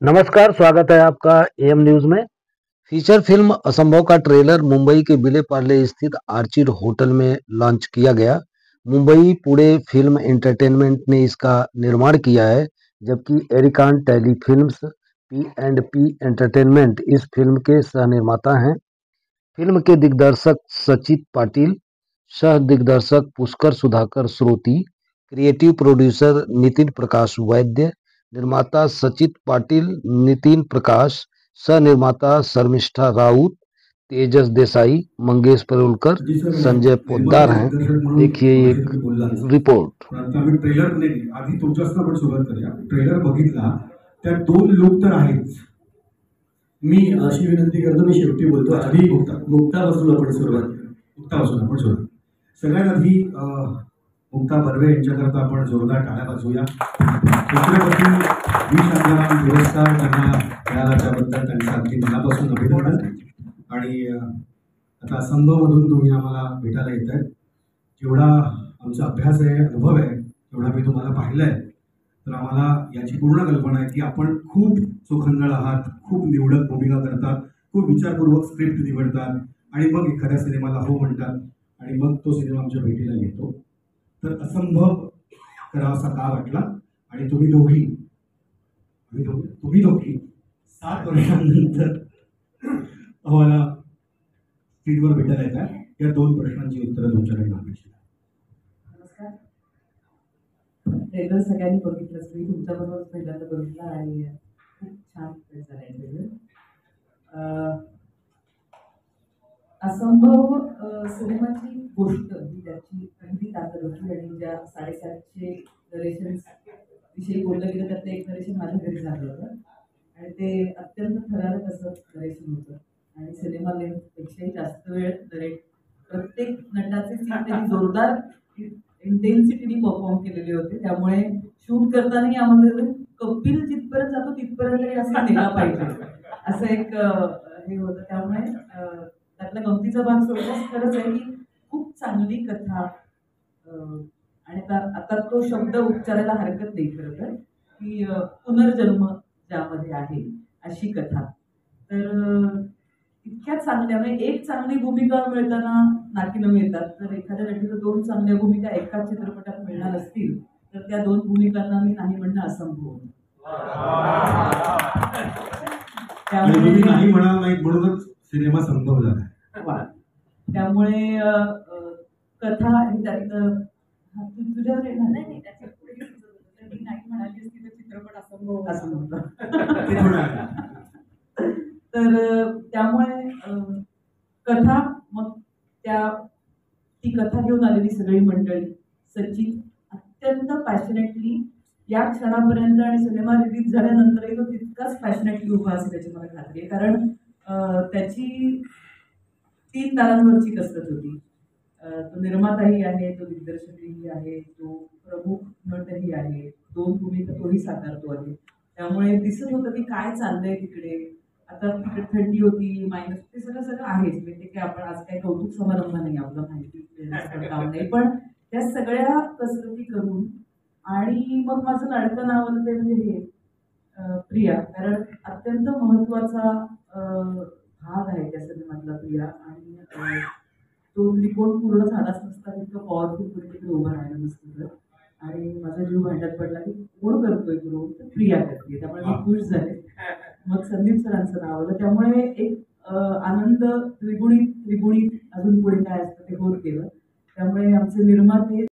नमस्कार, स्वागत है आपका एम न्यूज में। फीचर फिल्म असंभव का ट्रेलर मुंबई के विले पार्ले स्थित आर्चिड होटल में लॉन्च किया गया। मुंबई पुणे फिल्म एंटरटेनमेंट ने इसका निर्माण किया है, जबकि एरिकान टेलीफिल्म्स P&P एंटरटेनमेंट इस फिल्म के सह निर्माता हैं। फिल्म के दिग्दर्शक सचित पाटिल, सह दिग्दर्शक पुष्कर सुधाकर श्रोती, क्रिएटिव प्रोड्यूसर नितिन प्रकाश वैद्य, निर्माता सचित पाटिल, नितिन प्रकाश, सह निर्माता शर्मिष्ठा राउत, तेजस देसाई, मंगेश परुलकर, जी सर, संजय पोद्दार हैं। दिग्दर्शक म्हणून देखिए मगाशी एक तुम्ही बोललात. रिपोर्ट। पण आता आम्ही ट्रेलर नाही, आधी तुमच्यापासून आपण सुरुवात करूया. ट्रेलर बघितला त्यात दोन लुक तर आहेच. मी अशी विनंती करतो, मी शेवटी बोलतो. आधी मुक्तापासून आपण सुरुवात करूया. मुक्तापासून आपण सुरुवात. सगळ्यात आधी मुक्ता बर्वे यांच्याकरता आपण जोरदार टाळ्या वाजवूया. चित्रपती व्ही शांताराम पुरस्कार त्यांना मिळाला, त्याबद्दल त्यांचं अगदी मनापासून अभिनंदन. आणि आता असंभवमधून तुम्ही आम्हाला भेटायला येत आहेत. जेवढा आमचा अभ्यास आहे, अनुभव आहे, तेवढा मी तुम्हाला पाहिलं आहे, तर आम्हाला याची पूर्ण कल्पना आहे की आपण खूप चोखंदळ आहात, खूप निवडक भूमिका करतात, खूप विचारपूर्वक स्क्रिप्ट निवडतात आणि मग एखाद्या सिनेमाला हो म्हणतात आणि मग तो सिनेमा आमच्या भेटीला येतो. तर असंभव करावासा का वाटला आणि तुम्ही दोघी 7 वर्षांनंतर आम्हाला स्क्रीनवर भेटायला येतात. या 2 प्रश्नांची उत्तरं तुमच्याकडे अपेक्षित आहे. नमस्कार. ट्रेलर सगळ्यांनी बघितलं असेल, तुमच्याबरोबर पहिल्यांदा बघितला आणि खूप छान झाला आहे ट्रेलर. असंभव सिनेमाची गोष्ट ही त्याची पहिली ताकद होती आणि ज्या 750 नरेशन्स विषयी बोललं गेलं त्यातलं एक नरेशन माझ्या घरी झालं होतं आणि ते अत्यंत थरारक असं नरेशन होतं आणि सिनेमा लेन्थपेक्षाही जास्त वेळ नरेट प्रत्येक नटाचे सीन त्यांनी जोरदार इंटेन्सिटीने परफॉर्म केलेले होते. त्यामुळे शूट करतानाही आम्हाला कपिल जिथपर्यंत जातो तिथपर्यंत असं नेला पाहिजे असं एक हे होतं. त्यामुळे त्यातला गमतीचा भाग सोडल्यास खरंच आहे की खूप चांगली कथा आणि आता तो शब्द उच्चारायला हरकत नाही खरं तर की पुनर्जन्म ज्यामध्ये आहे अशी कथा. तर इतक्या चांगल्या म्हणजे एक चांगली भूमिका मिळताना नाकीनं मिळतात. तर एखाद्या नटीला 2 चांगल्या भूमिका एकाच चित्रपटात मिळणार असतील तर त्या 2 भूमिकांना मी नाही म्हणणं असंभव. त्यामुळे नाही म्हणाल नाही म्हणूनच सिनेमा संभव झाला. त्यामुळे कथा ही तुझ्यावर येणार नाही त्याच्या पुढे मी नाही म्हणाली असती तर चित्रपट असंभव असं म्हणतो. तर त्यामुळे कथा मग ती कथा घेऊन आलेली सगळी मंडळी सचिन अत्यंत पॅशनेटली या क्षणापर्यंत आणि सिनेमा रिलीज झाल्यानंतरही तो तितकाच पॅशनेटली उभा असेल त्याची मला खात्री आहे. कारण त्याची 3 दारांवरची कसरत होती. तो निर्माताही आहे, तो दिग्दर्शकही आहे, तो प्रमुख नटही आहे, 2 भूमिका तोही साकारतो आहे. त्यामुळे दिसत होतं की काय चाललंय तिकडे. आता तिकडे थंडी होती, मायनस ते सगळं आहेच. म्हणजे की आपण आज काही कौतुक समारंभ नाही, आपलं माहिती काम नाही, पण त्या सगळ्या कसरती करून आणि मग माझं लाडकं नाव आलं ते म्हणजे हे प्रिया. कारण अत्यंत महत्वाचा भाग आहे त्या सिनेमातला प्रिया आणि तो त्रिकोण पूर्ण झालाच नसता तितकं पॉवरफुल कोणी तिकडे उभं राहिलं नसतं. आणि माझा जीव भांड्यात पडला की कोण करतोय तो रोल, तर प्रिया करते. त्यामुळे मी खुश झाले. मग संदीप सरांचं नाव आलं. त्यामुळे एक आनंद द्विगुणित अजून पुढे काय असतं ते होत गेलं. त्यामुळे आमचे निर्माते